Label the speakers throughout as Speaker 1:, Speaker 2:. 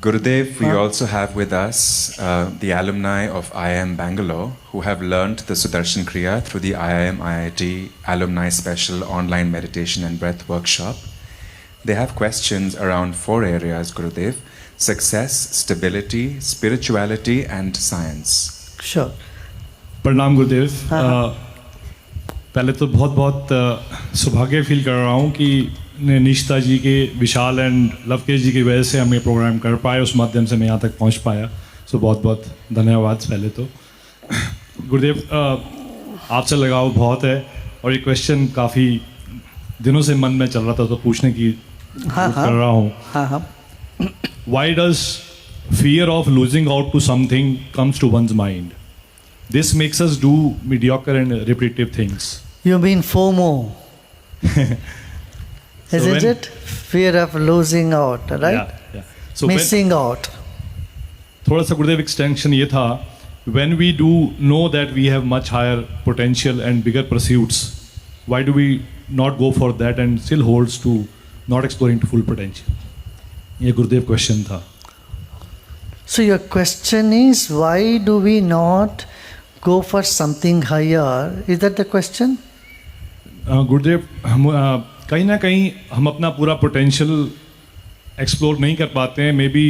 Speaker 1: Gurudev, we also have with us the alumni of IIM Bangalore who have learned the Sudarshan Kriya through the IIM IIT Alumni Special Online Meditation and Breath Workshop. They have questions around 4 areas, Gurudev: success, stability, spirituality, and science.
Speaker 2: Sure.
Speaker 3: प्रणाम गुरुदेव। पहले तो बहुत बहुत सौभाग्य feel कर रहा हूँ कि निशिता जी के, विशाल एंड लवकेश जी की वजह से हम ये प्रोग्राम कर पाए, उस माध्यम से मैं यहाँ तक पहुँच पाया। सो बहुत बहुत धन्यवाद। पहले तो गुरुदेव आपसे लगाव बहुत है और ये क्वेश्चन काफ़ी दिनों से मन में चल रहा था, तो पूछने की कर रहा हूँ। Why does fear of losing out to something comes to one's mind? This makes us do mediocre and repetitive things.
Speaker 2: You mean FOMO? Isn't it? Fear of losing out, right?
Speaker 3: Yeah. So
Speaker 2: missing out.
Speaker 3: थोड़ा सा गुरुदेव extension ये था, when we do know that we have much higher potential and bigger pursuits, why do we not go for that and still holds to not exploring to full potential? ये गुरुदेव question था।
Speaker 2: So your question is, why do we not go for something higher? Is that the question?
Speaker 3: गुरुदेव, हम कहीं ना कहीं हम अपना पूरा potential explore नहीं कर पाते हैं, मे बी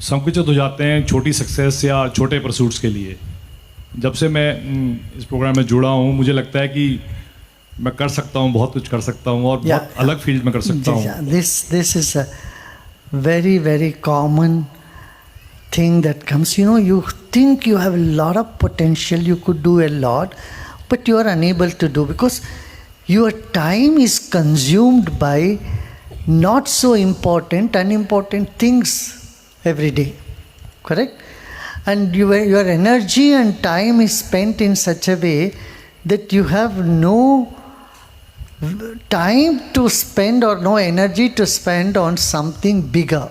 Speaker 3: संकुचित हो जाते हैं छोटी सक्सेस या छोटे परसूट्स के लिए। जब से मैं इस प्रोग्राम में जुड़ा हूँ, मुझे लगता है कि मैं कर सकता हूँ, बहुत कुछ कर सकता हूँ और बहुत अलग फील्ड में कर सकता हूँ।
Speaker 2: This is a very, very common thing that comes. You think you have a lot of potential, you could do a lot, but you are unable to do because your time is consumed by not so important, unimportant things every day. Correct? And your energy and time is spent in such a way that you have no time to spend or no energy to spend on something bigger.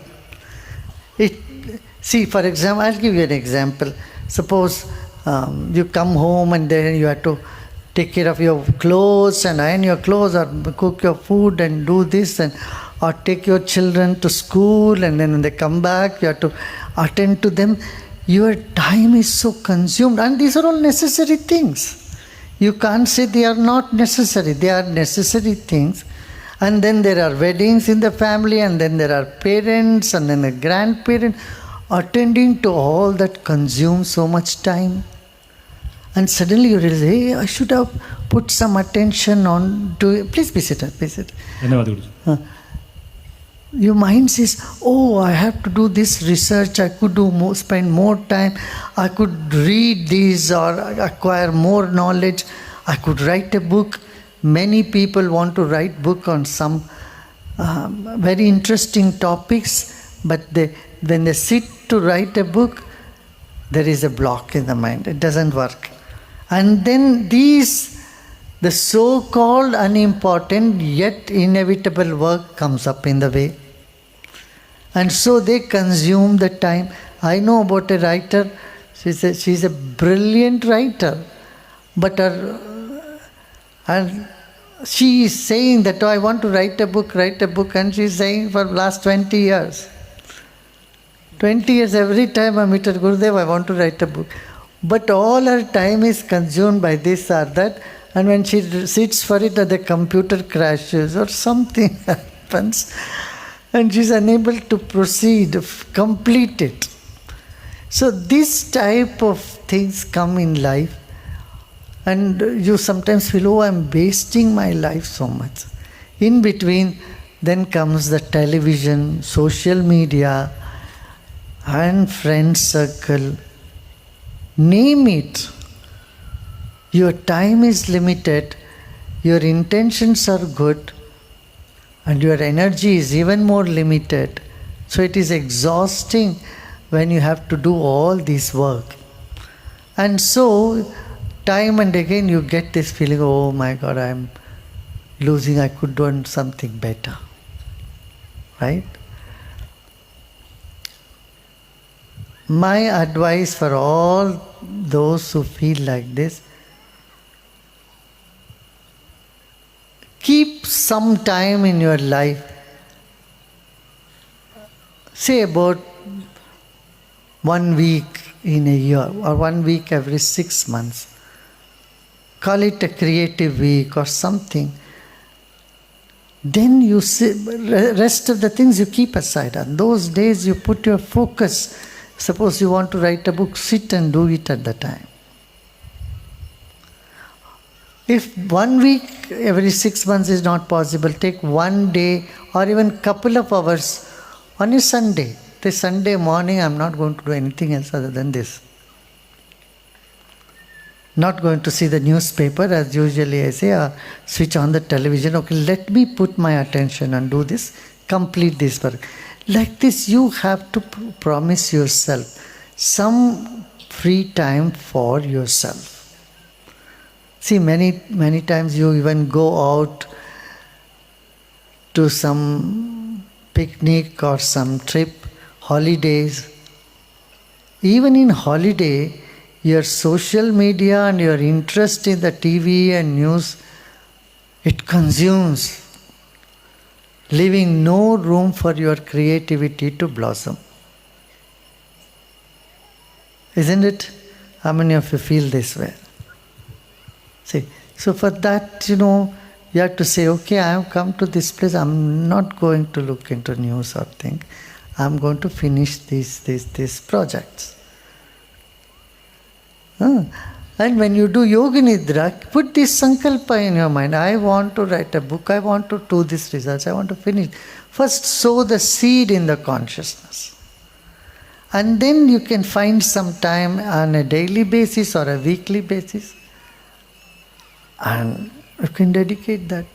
Speaker 2: See, for example, I'll give you an example. Suppose you come home and then you have to take care of your clothes and iron your clothes or cook your food and do this, and or take your children to school, and then when they come back you have to attend to them. Your time is so consumed, and these are all necessary things. You can't say they are not necessary. They are necessary things. And then there are weddings in the family, and then there are parents, and then a grandparent. Attending to all that consumes so much time. And suddenly you realize, hey, I should have put some attention on to it. Please be seated, please sit. Your mind says, oh, I have to do this research, I could do more, spend more time, I could read these or acquire more knowledge, I could write a book. Many people want to write book on some very interesting topics, but when they sit to write a book, there is a block in the mind. It doesn't work. And then the so-called unimportant yet inevitable work comes up in the way. And so they consume the time. I know about a writer. She's a brilliant writer. But she is saying that, oh, I want to write a book. And she is saying for the last 20 years. 20 years, every time I meet her, Gurudev, I want to write a book. But all her time is consumed by this or that. And when she sits for it, the computer crashes or something happens. And she is unable to proceed, complete it. So this type of things come in life. And you sometimes feel, oh, I'm wasting my life so much. In between, then comes the television, social media, and friend circle. Name it. Your time is limited, your intentions are good, and your energy is even more limited. So it is exhausting when you have to do all this work. And so, time and again you get this feeling, oh my God, I'm losing, I could do something better. Right? My advice for all those who feel like this, keep some time in your life say about 1 week in a year or 1 week every 6 months. Call it a creative week or something. Then you see, rest of the things you keep aside. And those days you put your focus. Suppose you want to write a book, sit and do it at the time. If 1 week every 6 months is not possible, take 1 day or even couple of hours on a Sunday. This Sunday morning I am not going to do anything else other than this. Not going to see the newspaper as usually I say, or switch on the television. Okay, let me put my attention and do this, complete this work. Like this, you have to promise yourself some free time for yourself. See, many times you even go out to some picnic or some trip, holidays. Even in holiday, your social media and your interest in the TV and news, it consumes, leaving no room for your creativity to blossom. Isn't it? How many of you feel this way? See, so for that, you have to say, okay, I have come to this place, I'm not going to look into news or think. I'm going to finish these projects. And when you do Yoga Nidra, put this sankalpa in your mind. I want to write a book, I want to do this research, I want to finish. First sow the seed in the consciousness. And then you can find some time on a daily basis or a weekly basis. And you can dedicate that.